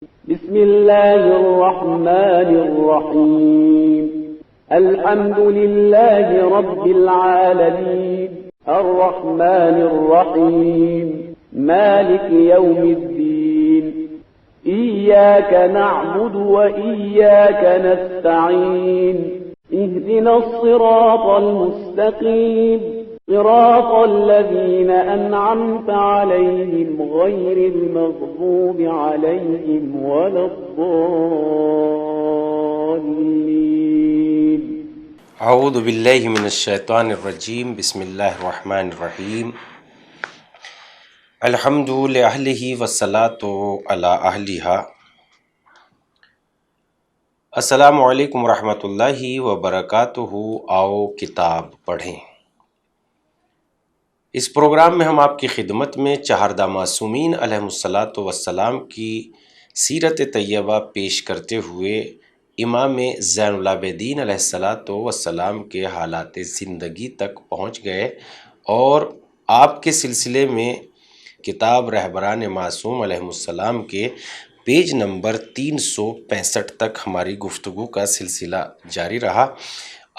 بسم الله الرحمن الرحيم الحمد لله رب العالمين الرحمن الرحيم مالك يوم الدين إياك نعبد وإياك نستعين اهدنا الصراط المستقيم صراط الذين أنعمت عليهم غير المغضوب عليهم ولا الضالين. اعوذ باللہ من الشیطان الرجیم. بسم اللہ الرحمن الرحیم. الحمد لأہلہ والصلاۃ علی اہلہا. السلام علیکم ورحمۃ اللہ وبرکاتہ. آؤ کتاب پڑھیں. اس پروگرام میں ہم آپ کی خدمت میں چہاردہ معصومین علیہم الصلاۃ والسلام کی سیرت طیبہ پیش کرتے ہوئے امام زین العابدین علیہ الصلاۃ والسلام کے حالات زندگی تک پہنچ گئے اور آپ کے سلسلے میں کتاب رہبران معصوم علیہم السلام کے پیج نمبر 365 تک ہماری گفتگو کا سلسلہ جاری رہا.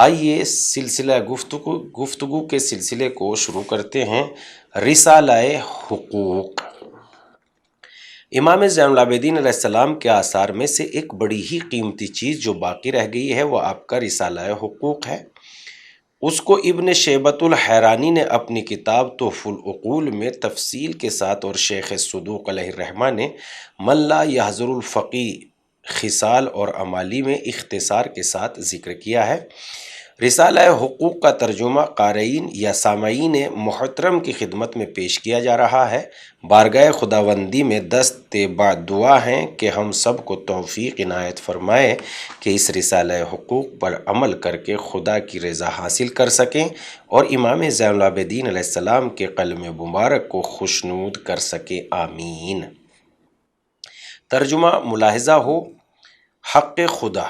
آئیے سلسلہ گفتگو کے سلسلے کو شروع کرتے ہیں. رسالہ حقوق. امام زین العابدین علیہ السلام کے آثار میں سے ایک بڑی ہی قیمتی چیز جو باقی رہ گئی ہے وہ آپ کا رسالہ حقوق ہے. اس کو ابن شیبۃ الحیرانی نے اپنی کتاب تحفۃ العقول میں تفصیل کے ساتھ اور شیخ صدوق علیہ الرحمہ نے من لا یحضر الفقی خصال اور امالی میں اختصار کے ساتھ ذکر کیا ہے. رسالہ حقوق کا ترجمہ قارئین یا سامعین محترم کی خدمت میں پیش کیا جا رہا ہے. بارگاہ خداوندی میں دست بعد دعا ہیں کہ ہم سب کو توفیق عنایت فرمائے کہ اس رسالہ حقوق پر عمل کر کے خدا کی رضا حاصل کر سکیں اور امام زین العابدین علیہ السلام کے قلم مبارک کو خوشنود کر سکیں. آمین. ترجمہ ملاحظہ ہو. حق خدا.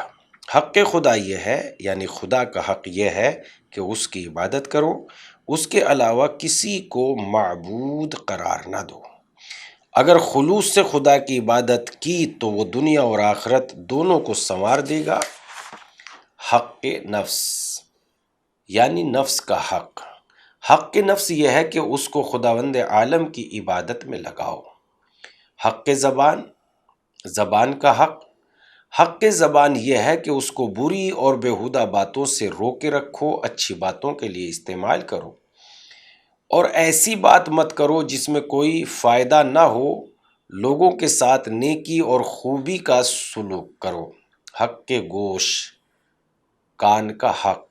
حق خدا یہ ہے یعنی خدا کا حق یہ ہے کہ اس کی عبادت کرو، اس کے علاوہ کسی کو معبود قرار نہ دو. اگر خلوص سے خدا کی عبادت کی تو وہ دنیا اور آخرت دونوں کو سنوار دے گا. حق نفس یعنی نفس کا حق. حق نفس یہ ہے کہ اس کو خداوند عالم کی عبادت میں لگاؤ. حق زبان. زبان کا حق. حق زبان یہ ہے کہ اس کو بری اور بیہودہ باتوں سے روکے رکھو، اچھی باتوں کے لیے استعمال کرو اور ایسی بات مت کرو جس میں کوئی فائدہ نہ ہو. لوگوں کے ساتھ نیکی اور خوبی کا سلوک کرو. حق گوش. کان کا حق.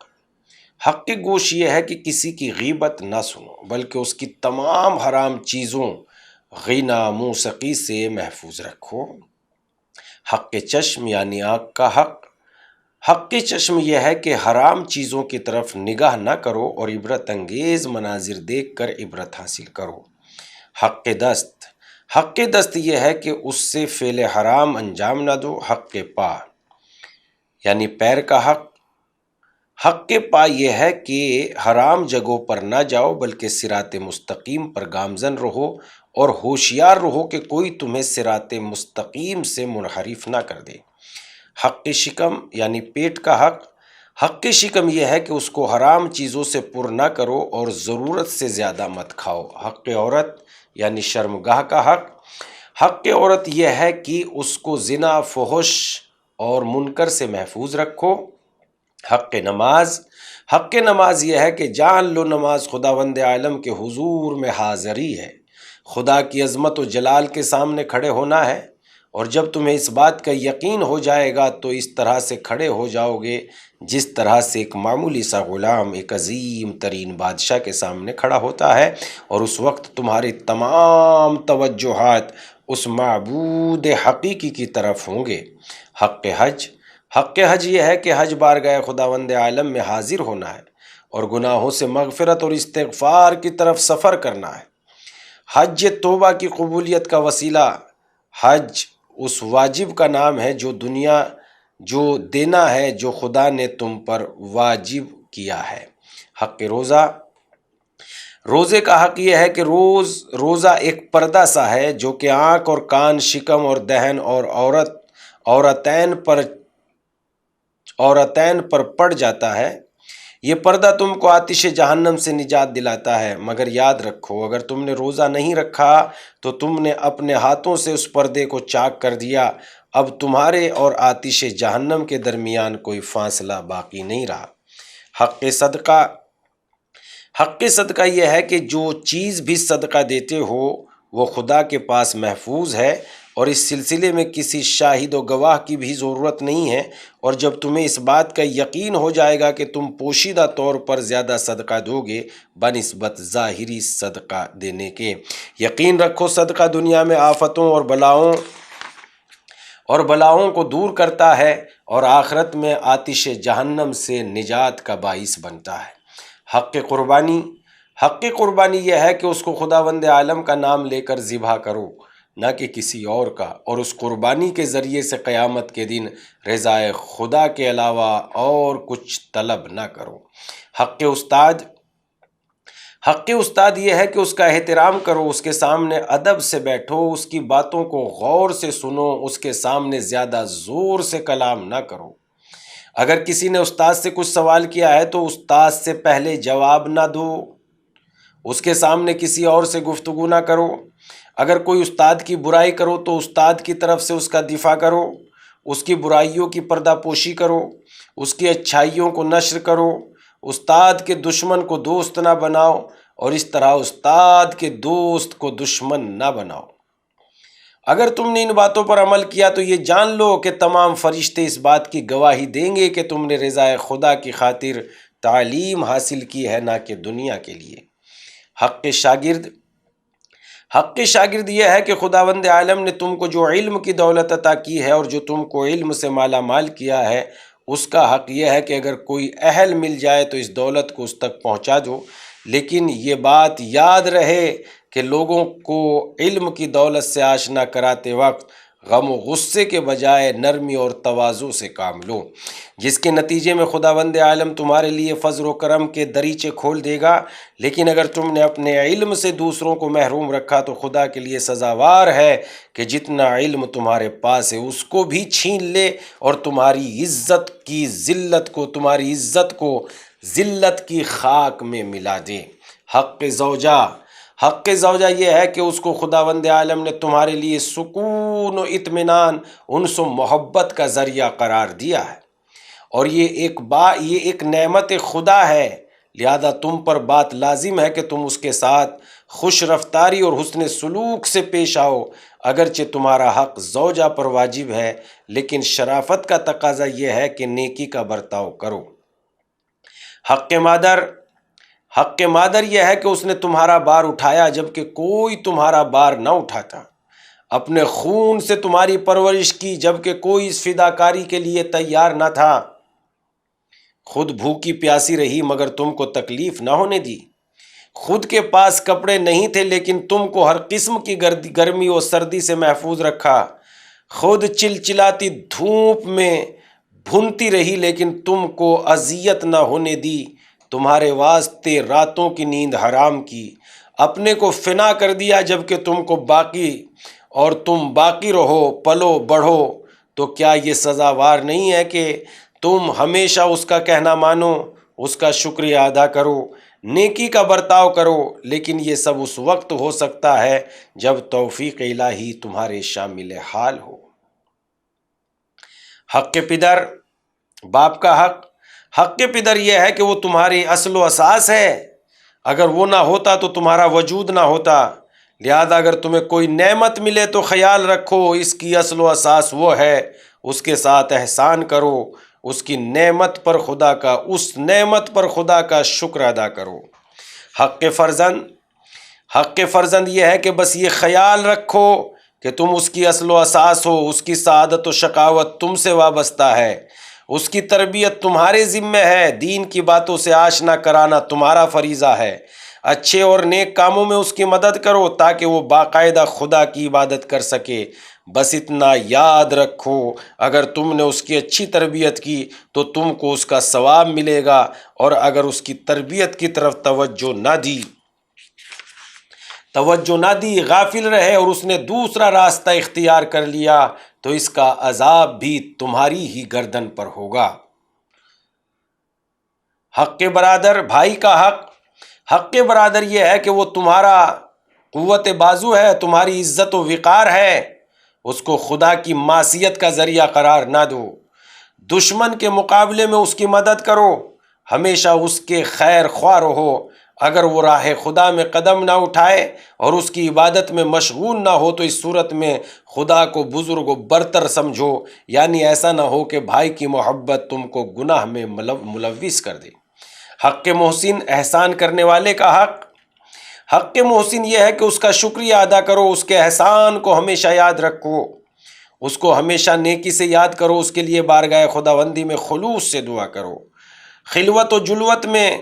حق گوش یہ ہے کہ کسی کی غیبت نہ سنو بلکہ اس کی تمام حرام چیزوں غنا موسیقی سے محفوظ رکھو. حق چشم یعنی آنکھ کا حق. حق چشم یہ ہے کہ حرام چیزوں کی طرف نگاہ نہ کرو اور عبرت انگیز مناظر دیکھ کر عبرت حاصل کرو. حق دست. حق دست یہ ہے کہ اس سے فعل حرام انجام نہ دو. حق پا یعنی پیر کا حق. حق پا یہ ہے کہ حرام جگہوں پر نہ جاؤ بلکہ صراط مستقیم پر گامزن رہو اور ہوشیار رہو کہ کوئی تمہیں صراط مستقیم سے منحرف نہ کر دے. حق شکم یعنی پیٹ کا حق. حق شکم یہ ہے کہ اس کو حرام چیزوں سے پر نہ کرو اور ضرورت سے زیادہ مت کھاؤ. حق عورت یعنی شرمگاہ کا حق. حق عورت یہ ہے کہ اس کو زنا، فحش اور منکر سے محفوظ رکھو. حق نماز. حق نماز یہ ہے کہ جان لو نماز خداوند عالم کے حضور میں حاضری ہے. خدا کی عظمت و جلال کے سامنے کھڑے ہونا ہے اور جب تمہیں اس بات کا یقین ہو جائے گا تو اس طرح سے کھڑے ہو جاؤ گے جس طرح سے ایک معمولی سا غلام ایک عظیم ترین بادشاہ کے سامنے کھڑا ہوتا ہے اور اس وقت تمہاری تمام توجہات اس معبود حقیقی کی طرف ہوں گے. حق حج. حق حج یہ ہے کہ حج بارگاہ خداوند عالم میں حاضر ہونا ہے اور گناہوں سے مغفرت اور استغفار کی طرف سفر کرنا ہے. حج توبہ کی قبولیت کا وسیلہ. حج اس واجب کا نام ہے جو دینا ہے جو خدا نے تم پر واجب کیا ہے. حق روزہ. روزے کا حق یہ ہے کہ روزہ ایک پردہ سا ہے جو کہ آنکھ اور کان، شکم اور دہن اور عورتین پر پڑ جاتا ہے۔ یہ پردہ تم کو آتش جہنم سے نجات دلاتا ہے، مگر یاد رکھو اگر تم نے روزہ نہیں رکھا تو تم نے اپنے ہاتھوں سے اس پردے کو چاک کر دیا، اب تمہارے اور آتش جہنم کے درمیان کوئی فاصلہ باقی نہیں رہا۔ حق صدقہ یہ ہے کہ جو چیز بھی صدقہ دیتے ہو وہ خدا کے پاس محفوظ ہے، اور اس سلسلے میں کسی شاہد و گواہ کی بھی ضرورت نہیں ہے، اور جب تمہیں اس بات کا یقین ہو جائے گا کہ تم پوشیدہ طور پر زیادہ صدقہ دو گے بنسبت ظاہری صدقہ دینے کے۔ یقین رکھو صدقہ دنیا میں آفتوں اور بلاؤں کو دور کرتا ہے، اور آخرت میں آتش جہنم سے نجات کا باعث بنتا ہے۔ حق قربانی یہ ہے کہ اس کو خداوند عالم کا نام لے کر ذبح کرو، نہ کہ کسی اور کا، اور اس قربانی کے ذریعے سے قیامت کے دن رضائے خدا کے علاوہ اور کچھ طلب نہ کرو۔ حق استاد یہ ہے کہ اس کا احترام کرو، اس کے سامنے ادب سے بیٹھو، اس کی باتوں کو غور سے سنو، اس کے سامنے زیادہ زور سے کلام نہ کرو۔ اگر کسی نے استاد سے کچھ سوال کیا ہے تو استاد سے پہلے جواب نہ دو، اس کے سامنے کسی اور سے گفتگو نہ کرو۔ اگر کوئی استاد کی برائی کرو تو استاد کی طرف سے اس کا دفاع کرو، اس کی برائیوں کی پردہ پوشی کرو، اس کی اچھائیوں کو نشر کرو۔ استاد کے دشمن کو دوست نہ بناؤ، اور اس طرح استاد کے دوست کو دشمن نہ بناؤ۔ اگر تم نے ان باتوں پر عمل کیا تو یہ جان لو کہ تمام فرشتے اس بات کی گواہی دیں گے کہ تم نے رضائے خدا کی خاطر تعلیم حاصل کی ہے، نہ کہ دنیا کے لیے۔ حق شاگرد یہ ہے کہ خداوند عالم نے تم کو جو علم کی دولت عطا کی ہے اور جو تم کو علم سے مالا مال کیا ہے، اس کا حق یہ ہے کہ اگر کوئی اہل مل جائے تو اس دولت کو اس تک پہنچا دو، لیکن یہ بات یاد رہے کہ لوگوں کو علم کی دولت سے آشنا کراتے وقت غم و غصے کے بجائے نرمی اور تواضع سے کام لو، جس کے نتیجے میں خداوند عالم تمہارے لیے فضل و کرم کے دریچے کھول دے گا۔ لیکن اگر تم نے اپنے علم سے دوسروں کو محروم رکھا تو خدا کے لیے سزاوار ہے کہ جتنا علم تمہارے پاس ہے اس کو بھی چھین لے، اور تمہاری عزت کو ذلت کی خاک میں ملا دے۔ حق زوجہ یہ ہے کہ اس کو خداوند عالم نے تمہارے لیے سکون و اطمینان، انس و محبت کا ذریعہ قرار دیا ہے، اور یہ ایک نعمت خدا ہے، لہذا تم پر بات لازم ہے کہ تم اس کے ساتھ خوش رفتاری اور حسن سلوک سے پیش آؤ۔ اگرچہ تمہارا حق زوجہ پر واجب ہے، لیکن شرافت کا تقاضا یہ ہے کہ نیکی کا برتاؤ کرو۔ حق مادر یہ ہے کہ اس نے تمہارا بار اٹھایا جبکہ کوئی تمہارا بار نہ اٹھاتا، اپنے خون سے تمہاری پرورش کی جبکہ کوئی اس فداکاری کے لیے تیار نہ تھا، خود بھوکی پیاسی رہی مگر تم کو تکلیف نہ ہونے دی، خود کے پاس کپڑے نہیں تھے لیکن تم کو ہر قسم کی گرمی و سردی سے محفوظ رکھا، خود چلچلاتی دھوپ میں بھونتی رہی لیکن تم کو اذیت نہ ہونے دی، تمہارے واسطے راتوں کی نیند حرام کی، اپنے کو فنا کر دیا جبکہ تم باقی رہو، پلو بڑھو، تو کیا یہ سزاوار نہیں ہے کہ تم ہمیشہ اس کا کہنا مانو، اس کا شکریہ ادا کرو، نیکی کا برتاؤ کرو، لیکن یہ سب اس وقت ہو سکتا ہے جب توفیق الہی تمہارے شامل حال ہو۔ باپ کا حق پدر یہ ہے کہ وہ تمہاری اصل و اساس ہے، اگر وہ نہ ہوتا تو تمہارا وجود نہ ہوتا، لہذا اگر تمہیں کوئی نعمت ملے تو خیال رکھو اس کی اصل و اساس وہ ہے، اس کے ساتھ احسان کرو، اس نعمت پر خدا کا شکر ادا کرو۔ حق فرزند یہ ہے کہ بس یہ خیال رکھو کہ تم اس کی اصل و اساس ہو، اس کی سعادت و شقاوت تم سے وابستہ ہے، اس کی تربیت تمہارے ذمہ ہے، دین کی باتوں سے آشنا کرانا تمہارا فریضہ ہے، اچھے اور نیک کاموں میں اس کی مدد کرو تاکہ وہ باقاعدہ خدا کی عبادت کر سکے۔ بس اتنا یاد رکھو اگر تم نے اس کی اچھی تربیت کی تو تم کو اس کا ثواب ملے گا، اور اگر اس کی تربیت کی طرف توجہ نہ دی توجہ نہ دی، غافل رہے اور اس نے دوسرا راستہ اختیار کر لیا تو اس کا عذاب بھی تمہاری ہی گردن پر ہوگا۔ حق برادر، بھائی کا حق برادر یہ ہے کہ وہ تمہارا قوت بازو ہے، تمہاری عزت و وقار ہے، اس کو خدا کی معصیت کا ذریعہ قرار نہ دو۔ دشمن کے مقابلے میں اس کی مدد کرو، ہمیشہ اس کے خیر خواہ رہو۔ اگر وہ راہ خدا میں قدم نہ اٹھائے اور اس کی عبادت میں مشغول نہ ہو تو اس صورت میں خدا کو بزرگ و برتر سمجھو، یعنی ایسا نہ ہو کہ بھائی کی محبت تم کو گناہ میں ملوث کر دے۔ حق محسن، احسان کرنے والے کا حق محسن یہ ہے کہ اس کا شکریہ ادا کرو، اس کے احسان کو ہمیشہ یاد رکھو، اس کو ہمیشہ نیکی سے یاد کرو، اس کے لیے بارگاہ خداوندی میں خلوص سے دعا کرو، خلوت و جلوت میں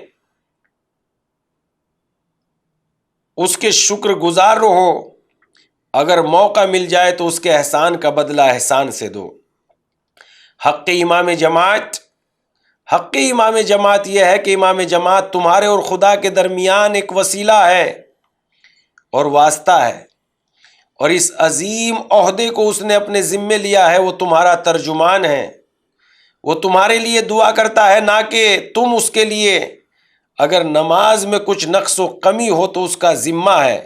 اس کے شکر گزار رہو، اگر موقع مل جائے تو اس کے احسان کا بدلہ احسان سے دو۔ حق امام جماعت یہ ہے کہ امام جماعت تمہارے اور خدا کے درمیان ایک وسیلہ ہے اور واسطہ ہے، اور اس عظیم عہدے کو اس نے اپنے ذمے لیا ہے، وہ تمہارا ترجمان ہے، وہ تمہارے لیے دعا کرتا ہے نہ کہ تم اس کے لیے۔ اگر نماز میں کچھ نقص و کمی ہو تو اس کا ذمہ ہے،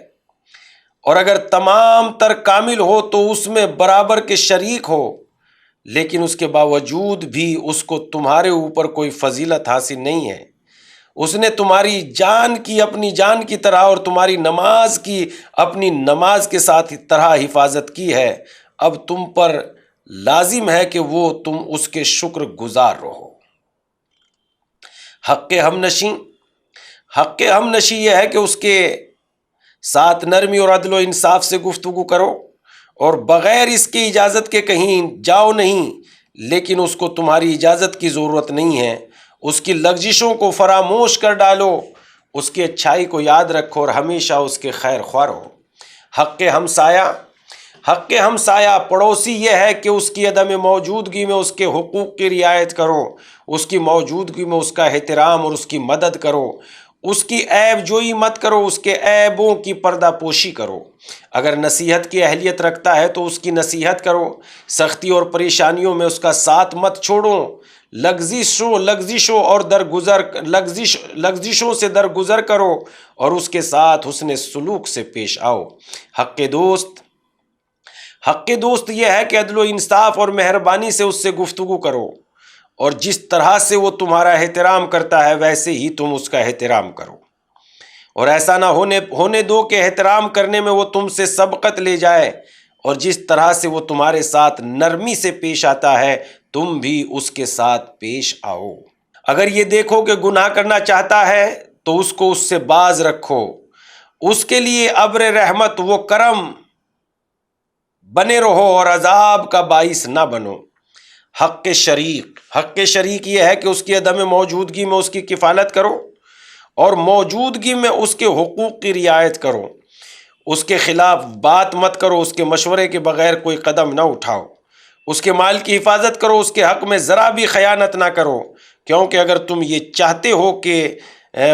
اور اگر تمام تر کامل ہو تو اس میں برابر کے شریک ہو، لیکن اس کے باوجود بھی اس کو تمہارے اوپر کوئی فضیلت حاصل نہیں ہے۔ اس نے تمہاری جان کی اپنی جان کی طرح اور تمہاری نماز کی اپنی نماز کے ساتھ طرح حفاظت کی ہے، اب تم پر لازم ہے کہ وہ تم اس کے شکر گزار رہو۔ حق ہم نشی یہ ہے کہ اس کے ساتھ نرمی اور عدل و انصاف سے گفتگو کرو اور بغیر اس کی اجازت کے کہیں جاؤ نہیں، لیکن اس کو تمہاری اجازت کی ضرورت نہیں ہے۔ اس کی لغزشوں کو فراموش کر ڈالو، اس کی اچھائی کو یاد رکھو اور ہمیشہ اس کے خیر خواہ رہو۔ حق ہمسایہ پڑوسی یہ ہے کہ اس کی عدم موجودگی میں اس کے حقوق کی رعایت کرو، اس کی موجودگی میں اس کا احترام اور اس کی مدد کرو، اس کی عیب جوئی مت کرو، اس کے عیبوں کی پردہ پوشی کرو۔ اگر نصیحت کی اہلیت رکھتا ہے تو اس کی نصیحت کرو، سختی اور پریشانیوں میں اس کا ساتھ مت چھوڑو، لغزشوں سے درگزر کرو اور اس کے ساتھ حسن سلوک سے پیش آؤ۔ حق دوست یہ ہے کہ عدل و انصاف اور مہربانی سے اس سے گفتگو کرو، اور جس طرح سے وہ تمہارا احترام کرتا ہے ویسے ہی تم اس کا احترام کرو، اور ایسا نہ ہونے دو کہ احترام کرنے میں وہ تم سے سبقت لے جائے، اور جس طرح سے وہ تمہارے ساتھ نرمی سے پیش آتا ہے تم بھی اس کے ساتھ پیش آؤ۔ اگر یہ دیکھو کہ گناہ کرنا چاہتا ہے تو اس کو اس سے باز رکھو، اس کے لیے ابر رحمت و کرم بنے رہو اور عذاب کا باعث نہ بنو۔ حق شریک یہ ہے کہ اس کی عدم موجودگی میں اس کی کفالت کرو اور موجودگی میں اس کے حقوق کی رعایت کرو، اس کے خلاف بات مت کرو، اس کے مشورے کے بغیر کوئی قدم نہ اٹھاؤ، اس کے مال کی حفاظت کرو، اس کے حق میں ذرا بھی خیانت نہ کرو، کیونکہ اگر تم یہ چاہتے ہو کہ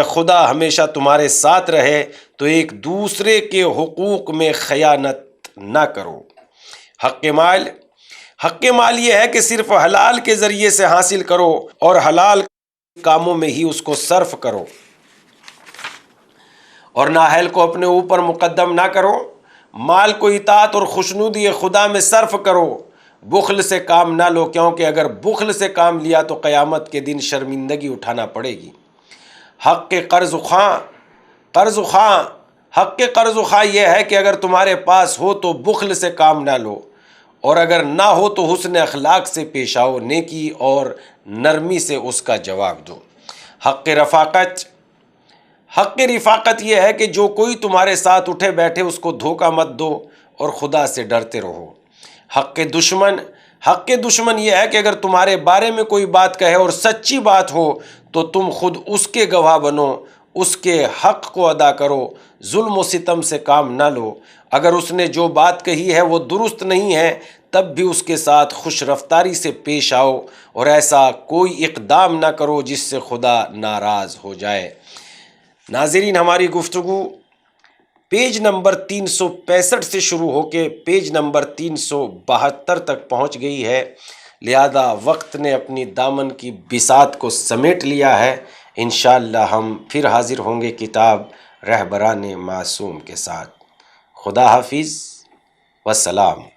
خدا ہمیشہ تمہارے ساتھ رہے تو ایک دوسرے کے حقوق میں خیانت نہ کرو۔ حق مال یہ ہے کہ صرف حلال کے ذریعے سے حاصل کرو اور حلال کاموں میں ہی اس کو صرف کرو، اور نااہل کو اپنے اوپر مقدم نہ کرو۔ مال کو اطاعت اور خوشنودی خدا میں صرف کرو، بخل سے کام نہ لو، کیونکہ اگر بخل سے کام لیا تو قیامت کے دن شرمندگی اٹھانا پڑے گی۔ حق قرض خواہ یہ ہے کہ اگر تمہارے پاس ہو تو بخل سے کام نہ لو، اور اگر نہ ہو تو حسن اخلاق سے پیش آؤ، نیکی اور نرمی سے اس کا جواب دو۔ حق رفاقت یہ ہے کہ جو کوئی تمہارے ساتھ اٹھے بیٹھے اس کو دھوکہ مت دو اور خدا سے ڈرتے رہو۔ حق دشمن یہ ہے کہ اگر تمہارے بارے میں کوئی بات کہے اور سچی بات ہو تو تم خود اس کے گواہ بنو، اس کے حق کو ادا کرو، ظلم و ستم سے کام نہ لو۔ اگر اس نے جو بات کہی ہے وہ درست نہیں ہے تب بھی اس کے ساتھ خوش رفتاری سے پیش آؤ، اور ایسا کوئی اقدام نہ کرو جس سے خدا ناراض ہو جائے۔ ناظرین، ہماری گفتگو پیج نمبر 365 سے شروع ہو کے پیج نمبر 372 تک پہنچ گئی ہے، لہذا وقت نے اپنی دامن کی بساط کو سمیٹ لیا ہے۔ انشاءاللہ ہم پھر حاضر ہوں گے کتاب رہبران معصوم کے ساتھ۔ خدا حافظ، والسلام۔